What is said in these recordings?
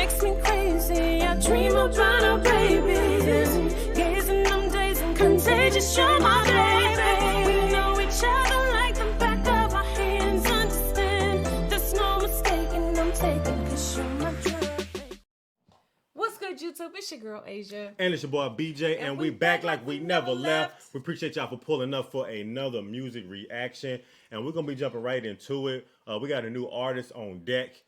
makes me crazy. I dream about our babies, gazing them days and contagious. You're my baby. We know each other like the back of our hands. Understand, there's no mistaking. I'm taking 'cause you're my drug. What's good, YouTube? It's your girl Asia, and it's your boy BJ, and we back like we never left. We appreciate y'all for pulling up for another music reaction, and we're gonna be jumping right into it. We got a new artist on deck.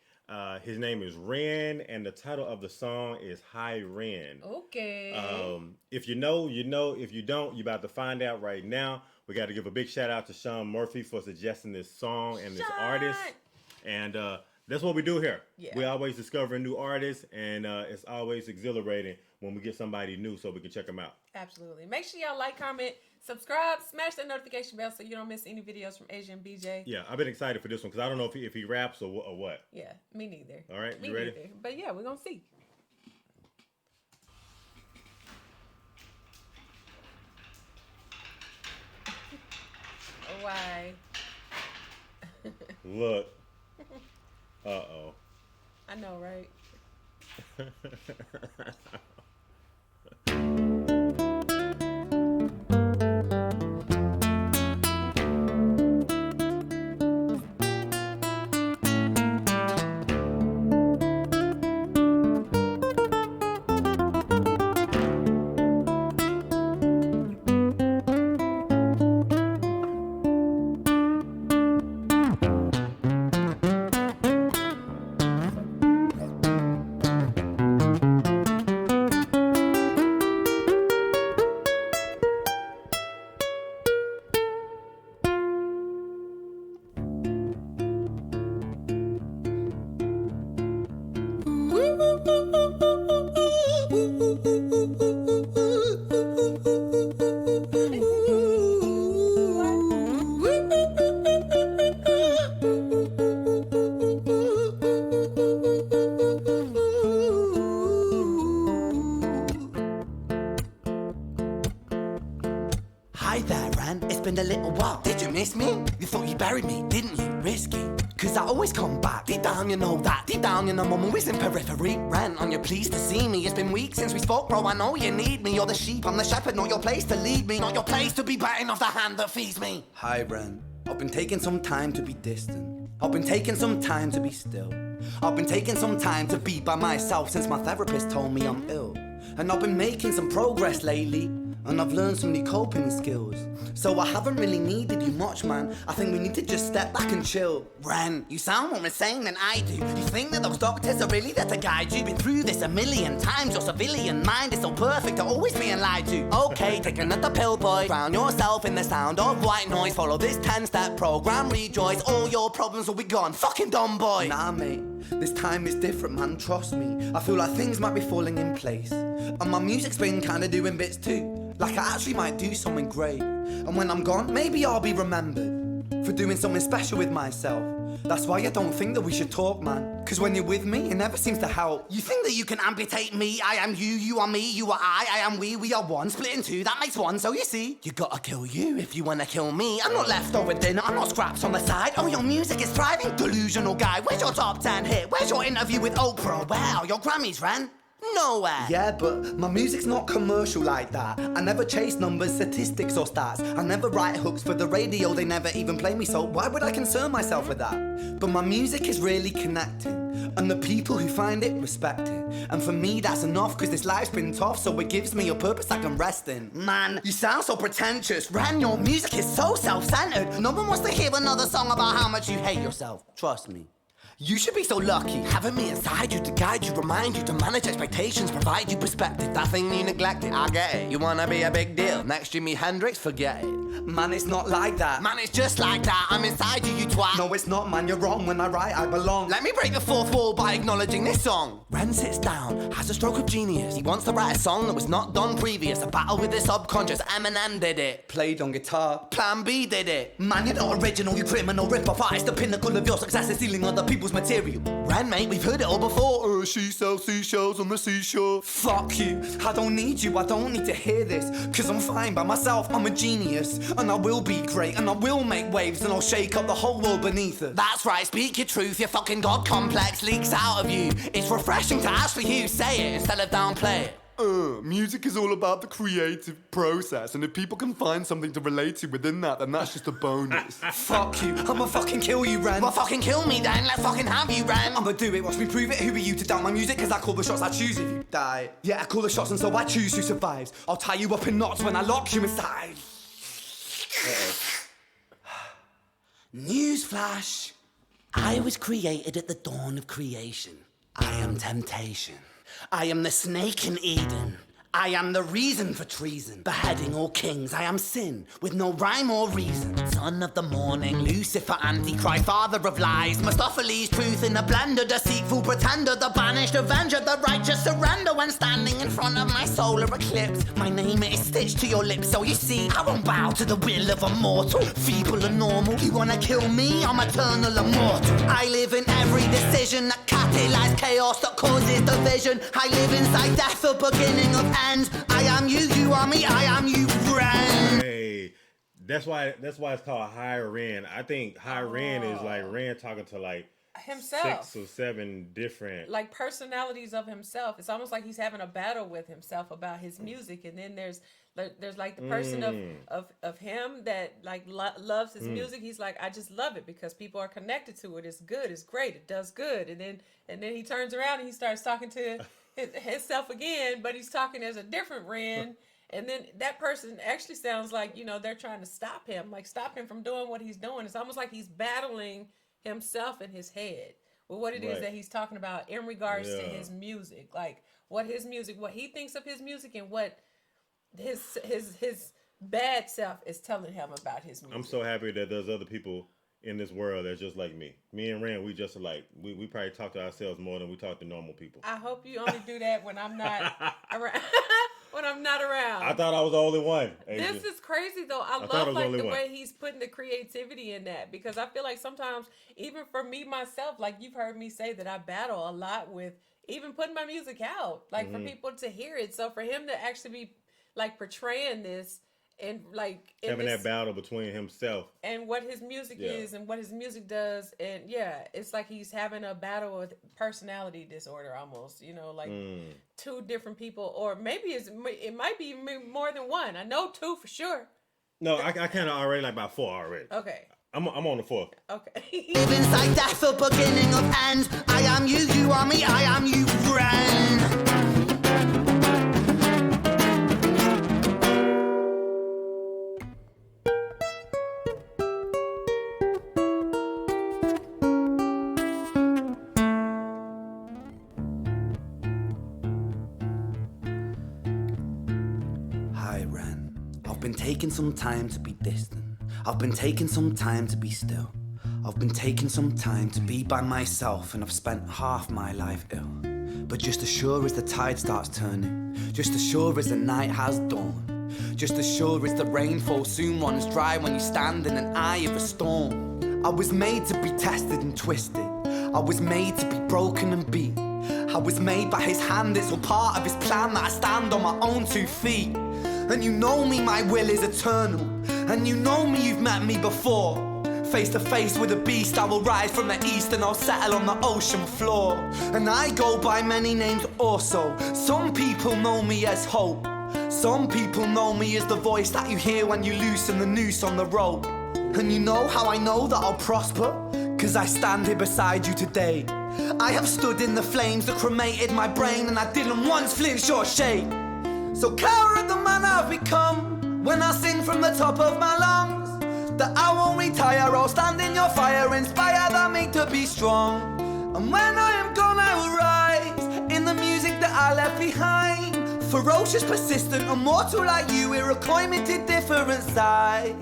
His name is Ren, and the title of the song is Hi Ren. Okay. If you know, you know. If you don't, you're about to find out right now. We got to give a big shout out to Sean Murphy for suggesting this song and this artist. And that's what we do here. Yeah. We always discover new artists, and it's always exhilarating when we get somebody new so we can check them out. Absolutely. Make sure y'all like, comment, subscribe, smash that notification bell so you don't miss any videos from Asia and BJ. Yeah, I've been excited for this one because I don't know if he raps or what. Yeah, me neither. All right, me you ready? Neither. But yeah, we're going to see. Why? Look. Uh-oh. I know, right? Hi there, Ren. It's been a little while. Did you miss me? You thought you buried me, didn't you? Risky. Cause I always come back. Deep down you know that. Deep down you know I'm always in periphery. Ren, are you pleased to see me? It's been weeks since we spoke, bro. I know you need me. You're the sheep, I'm the shepherd. Not your place to lead me. Not your place to be biting off the hand that feeds me. Hi, Ren. I've been taking some time to be distant. I've been taking some time to be still. I've been taking some time to be by myself since my therapist told me I'm ill. And I've been making some progress lately. And I've learned some new coping skills. So I haven't really needed you much, man. I think we need to just step back and chill. Ren, you sound more insane than I do. You think that those doctors are really there to guide you? Been through this a million times. Your civilian mind is so perfect at always being lied to. Okay, take another pill, boy. Drown yourself in the sound of white noise. Follow this 10-step program, rejoice. All your problems will be gone. Fucking dumb boy. Nah, mate. This time is different, man. Trust me. I feel like things might be falling in place. And my music's been kinda doing bits too. Like I actually might do something great. And when I'm gone, maybe I'll be remembered for doing something special with myself. That's why I don't think that we should talk, man. Cause when you're with me, it never seems to help. You think that you can amputate me? I am you, you are me, you are I am we are one. Split in two, that makes one, so you see. You gotta kill you if you wanna kill me. I'm not leftover dinner, I'm not scraps on the side. Oh, your music is thriving, delusional guy. Where's your top 10 hit? Where's your interview with Oprah? Where are your Grammys, Ren? Nowhere. Yeah, but my music's not commercial like that. I never chase numbers, statistics or stats. I never write hooks for the radio, they never even play me, so why would I concern myself with that? But my music is really connecting, and the people who find it respect it. And for me that's enough, cause this life's been tough, so it gives me a purpose I can rest in. Man, you sound so pretentious. Ren, your music is so self-centered. No one wants to hear another song about how much you hate yourself. Trust me. You should be so lucky, having me inside you to guide you, remind you to manage expectations, provide you perspective. That thing you neglected, I get it. You wanna be a big deal, next Jimi Hendrix, forget it. Man, it's not like that. Man, it's just like that. I'm inside you, you twat. No, it's not, man, you're wrong. When I write, I belong. Let me break the fourth wall by acknowledging this song. Ren sits down, has a stroke of genius. He wants to write a song that was not done previous. A battle with the subconscious, Eminem did it. Played on guitar, Plan B did it. Man, you're not original, you criminal rip-off artist. The pinnacle of your success is stealing other people's material. Ren, mate, we've heard it all before. as she sells seashells on the seashore. Fuck you, I don't need you, I don't need to hear this. Cause I'm fine by myself, I'm a genius. And I will be great, and I will make waves, and I'll shake up the whole world beneath us. That's right, speak your truth, your fucking God complex leaks out of you. It's refreshing to actually hear you say it instead of downplay it. Music is all about the creative process, and if people can find something to relate to within that, then that's just a bonus. Fuck you, I'ma fucking kill you, Ren. Well, fucking kill me then, let's fucking have you, Ren. I'ma do it, watch me prove it. Who are you to doubt my music? Cause I call the shots, I choose if you die. Yeah, I call the shots, and so I choose who survives. I'll tie you up in knots when I lock you inside. Newsflash. I was created at the dawn of creation. I am temptation. I am the snake in Eden. I am the reason for treason, beheading all kings. I am sin, with no rhyme or reason. Son of the morning, Lucifer, Antichrist, father of lies. Mephistopheles, truth in a blender, deceitful pretender, the banished avenger, the righteous surrender. When standing in front of my solar eclipse, my name is stitched to your lips. So you see, I won't bow to the will of a mortal, feeble and normal. You wanna kill me? I'm eternal immortal. I live in every decision that catalyzes chaos, that causes division. I live inside death, the beginning of end. I am you, you are me, I am you, Ren. Hey, that's why it's called High Ren. I think High Ren is like Ren talking to like himself, 6 or 7 different like personalities of himself. It's almost like he's having a battle with himself about his music, and then there's like the person of him that like loves his music. He's like, I just love it because people are connected to it. It's good, it's great, it does good. And then he turns around and he starts talking to himself again, but he's talking as a different Ren. And then that person actually sounds like, they're trying to stop him from doing what he's doing. It's almost like he's battling himself in his head with what it is that he's talking about in regards to his music, like what he thinks of his music, and what his bad self is telling him about his music. I'm so happy that there's other people in this world that's just like me. Me and Ren, we just like we probably talk to ourselves more than we talk to normal people. I hope you only do that when I'm not around. When I'm not around. I thought I was the only one. Asia. This is crazy though. I love like the way he's putting the creativity in that, because I feel like sometimes even for me myself, like you've heard me say that I battle a lot with even putting my music out, like for people to hear it. So for him to actually be like portraying this and like having that battle between himself and what his music is and what his music does, and it's like he's having a battle with personality disorder almost, like 2 different people, or maybe it might be more than one. I know 2 for sure. No, I kind of already like about 4 already. Okay. I'm on the 4th. Okay. Live inside death, the beginning of end. I am you, you are me, I am you, Ren. Taking some time to be distant. I've been taking some time to be still. I've been taking some time to be by myself, and I've spent half my life ill. But just as sure as the tide starts turning, just as sure as the night has dawned, just as sure as the rainfall soon runs dry when you stand in an eye of a storm. I was made to be tested and twisted. I was made to be broken and beat. I was made by his hand, it's all part of his plan that I stand on my own 2 feet. And you know me, my will is eternal. And you know me, you've met me before. Face to face with a beast, I will rise from the east and I'll settle on the ocean floor. And I go by many names also. Some people know me as hope. Some people know me as the voice that you hear when you loosen the noose on the rope. And you know how I know that I'll prosper? Cause I stand here beside you today. I have stood in the flames that cremated my brain, and I didn't once flinch or shake. So cower at the man I've become when I sing from the top of my lungs that I won't retire, I'll stand in your fire, inspire that me to be strong. And when I am gone I will rise in the music that I left behind. Ferocious, persistent, immortal like you, we're a climate to different sides.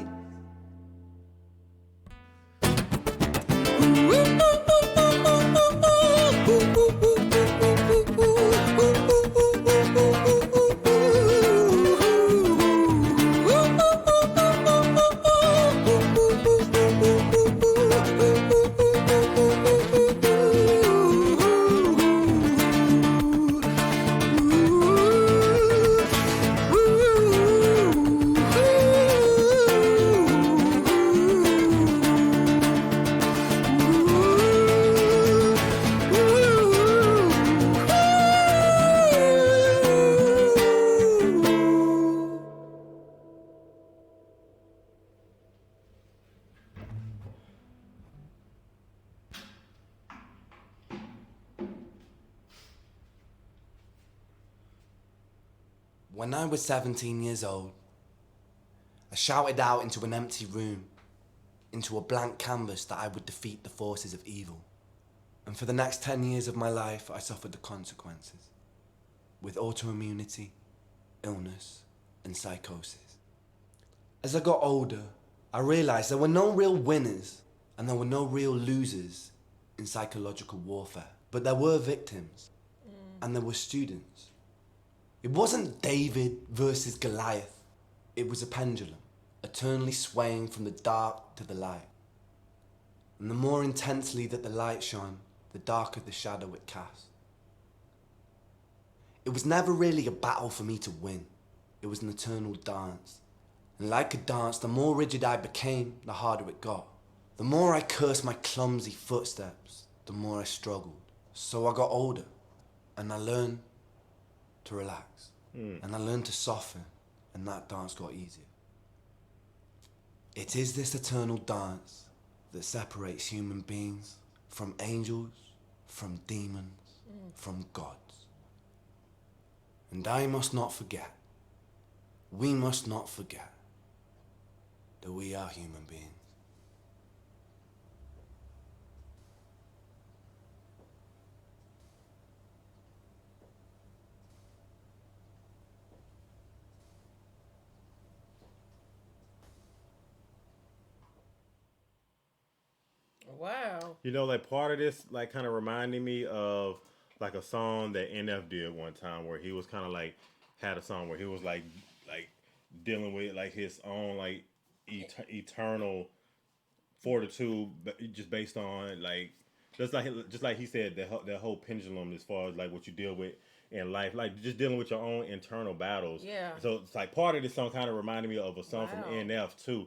When I was 17 years old, I shouted out into an empty room, into a blank canvas that I would defeat the forces of evil. And for the next 10 years of my life, I suffered the consequences, with autoimmunity, illness, and psychosis. As I got older, I realized there were no real winners and there were no real losers in psychological warfare, but there were victims and there were students. It wasn't David versus Goliath. It was a pendulum, eternally swaying from the dark to the light. And the more intensely that the light shone, the darker the shadow it cast. It was never really a battle for me to win. It was an eternal dance. And like a dance, the more rigid I became, the harder it got. The more I cursed my clumsy footsteps, the more I struggled. So I got older, and I learned to relax. And I learned to soften, and that dance got easier. It is this eternal dance that separates human beings from angels, from demons, from gods. And I must not forget, we must not forget that we are human beings. Wow. You know, like part of this, like kind of reminded me of like a song that NF did one time where he was kind of like had a song where he was like dealing with like his own like eternal fortitude, just based on like just like he said that whole pendulum as far as like what you deal with in life, like just dealing with your own internal battles. Yeah. So it's like part of this song kind of reminded me of a song from NF too.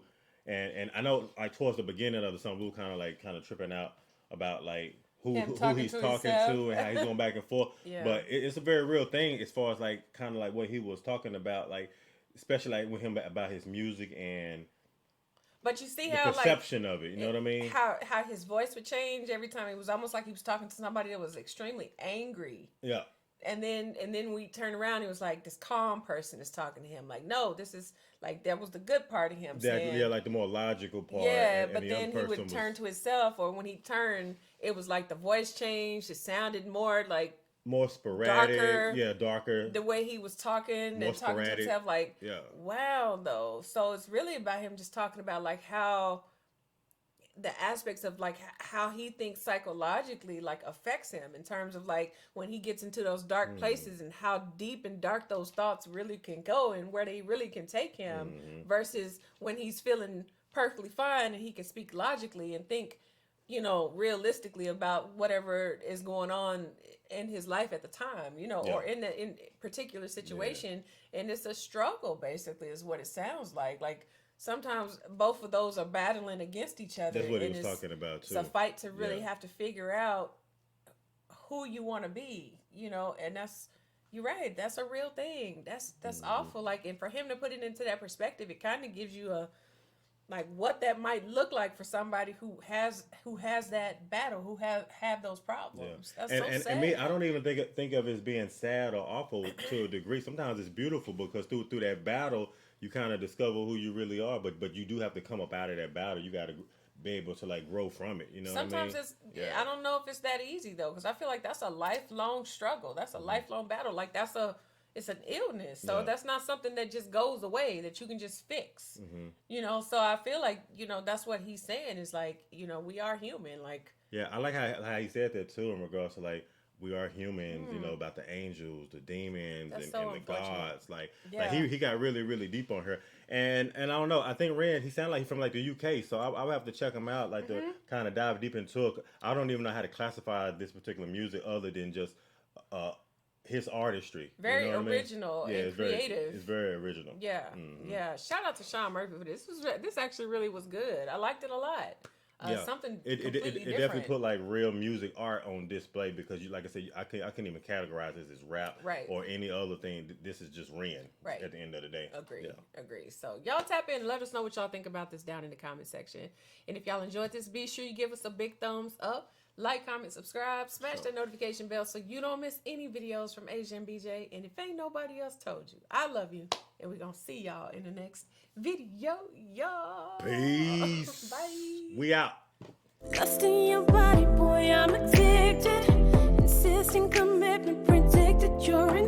And I know like towards the beginning of the song we were kind of tripping out about like who he's talking to and how he's going back and forth. Yeah. But it's a very real thing as far as like kind of like what he was talking about, like especially like with him about his music and but you see the how perception of it. You know what I mean? How his voice would change every time. It was almost like he was talking to somebody that was extremely angry. Yeah. And then we turn around, it was like this calm person is talking to him. Like, no, this is like that was the good part of him. Saying, yeah, like the more logical part. Yeah, and but the then he would turn to himself, or when he turned, it was like the voice changed. It sounded more like more sporadic. Darker. Yeah, darker. The way he was talking more and talking sporadic. to himself, like, yeah. Wow, though. So it's really about him just talking about like how the aspects of like how he thinks psychologically like affects him in terms of like when he gets into those dark places and how deep and dark those thoughts really can go and where they really can take him versus when he's feeling perfectly fine and he can speak logically and think, you know, realistically about whatever is going on in his life at the time, you know, or in particular situation. And it's a struggle basically is what it sounds like sometimes both of those are battling against each other. That's what he was talking about too. It's a fight to really have to figure out who you want to be, you know, and you're right. That's a real thing. That's awful. Like, and for him to put it into that perspective, it kind of gives you a, like what that might look like for somebody who has that battle, who have those problems. Yeah. That's so sad. And me, I don't even think of it as being sad or awful to a degree. Sometimes it's beautiful because through that battle, you kind of discover who you really are, but you do have to come up out of that battle. You got to be able to like grow from it. You know, sometimes what I mean? I don't know if it's that easy though, because I feel like that's a lifelong struggle. That's a lifelong battle. Like it's an illness, so that's not something that just goes away that you can just fix. You know, so I feel like, you know, that's what he's saying is like, you know, we are human. Like, yeah, I like how he said that too in regards to like we are humans, you know, about the angels, the demons, and the gods. Like he got really, really deep on her. And I don't know, I think Ren, he sounded like he's from like the UK, so I would have to check him out, like to kind of dive deep into it. I don't even know how to classify this particular music other than just his artistry. Very you know original and creative. It's very original. Yeah, yeah. Shout out to Sean Murphy for this. This actually really was good. I liked it a lot. something it completely different. definitely put like real music art on display because you, like I said, I couldn't even categorize this as rap or any other thing. This is just Ren at the end of the day. Agree. So y'all tap in and let us know what y'all think about this down in the comment section. And if y'all enjoyed this, be sure you give us a big thumbs up. Like, comment, subscribe, smash that notification bell so you don't miss any videos from Asia and BJ. And if ain't nobody else told you, I love you. And we're going to see y'all in the next video, y'all. Peace. Bye. We out. Lust in your body, boy, I'm addicted. Insisting commitment, predicted you're in